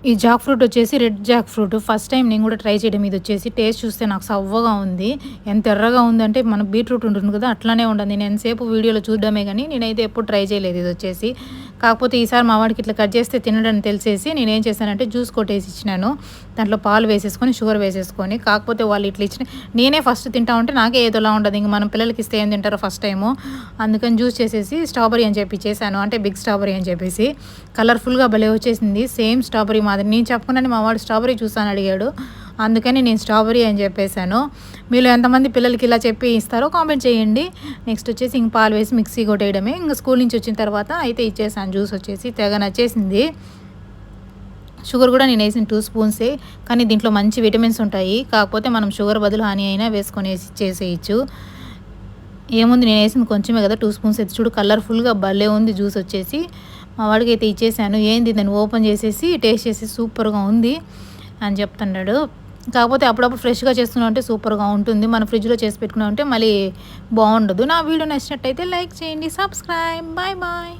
ఈ Jack fruit వచ్చేసి red Jack fruit. First time నేను కూడా ట్రై చేయడం. ఇది వచ్చేసి టేస్ట్ చూస్తే నాకు సవ్వగా ఉంది. ఎంత ఎర్రగా ఉందంటే మన బీట్రూట్ ఉంటుంది కదా అట్లానే ఉండదు. నేను ఎంతసేపు వీడియోలో చూడడమే కానీ నేనైతే ఎప్పుడు ట్రై చేయలేదు ఇది వచ్చేసి. కాకపోతే ఈసారి మా వాడికి ఇట్లా కట్ చేస్తే తినడని తెలిసేసి నేనేం చేశానంటే జ్యూస్ కొట్టేసి ఇచ్చినాను. దాంట్లో పాలు వేసేసుకొని షుగర్ వేసేసుకొని. కాకపోతే వాళ్ళు ఇట్లా ఇచ్చిన నేనే ఫస్ట్ తింటా ఉంటే నాకే ఏదోలా ఉండదు. ఇంక మనం పిల్లలకి ఇస్తే ఏం తింటారో ఫస్ట్ టైము. అందుకని జ్యూస్ చేసేసి స్ట్రాబెరీ అని చెప్పి చేశాను. అంటే బిగ్ స్ట్రాబెరీ అని చెప్పేసి కలర్ఫుల్గా భలే వచ్చేసింది. సేమ్ స్ట్రాబెరీ మాదిరి. నేను చెప్పకున్నాను మా వాడు స్ట్రాబెరీ చూసాను అడిగాడు. అందుకని నేను స్ట్రాబెరీ అని చెప్పేశాను. మీలో ఎంతమంది పిల్లలకి ఇలా చెప్పి ఇస్తారో కామెంట్ చేయండి. నెక్స్ట్ వచ్చేసి ఇంక పాలు వేసి మిక్సీ కొట్టేయడమే. ఇంకా స్కూల్ నుంచి వచ్చిన తర్వాత అయితే ఇచ్చేసాను. జ్యూస్ వచ్చేసి తెగ నచ్చేసింది. షుగర్ కూడా నేను వేసిన 2 స్పూన్సే. కానీ దీంట్లో మంచి విటమిన్స్ ఉంటాయి. కాకపోతే మనం షుగర్ బదులు హనీ అయినా వేసుకొని చేసేయచ్చు. ఏముంది నేను వేసింది కొంచెమే కదా 2 స్పూన్స్ అయితే చూడు కలర్ఫుల్గా భలే ఉంది జ్యూస్ వచ్చేసి. మా వాడికి అయితే ఇచ్చేసాను. ఏంది దాన్ని ఓపెన్ చేసేసి టేస్ట్ చేసి సూపర్గా ఉంది అని చెప్తున్నాడు. కాకపోతే అప్పుడప్పుడు ఫ్రెష్గా చేసుకున్నాం అంటే సూపర్గా ఉంటుంది. మనం ఫ్రిడ్జ్లో చేసి పెట్టుకున్నాం అంటే మళ్ళీ బాగుండదు. నా వీడియో నచ్చినట్టయితే లైక్ చేయండి, సబ్స్క్రైబ్. Bye bye.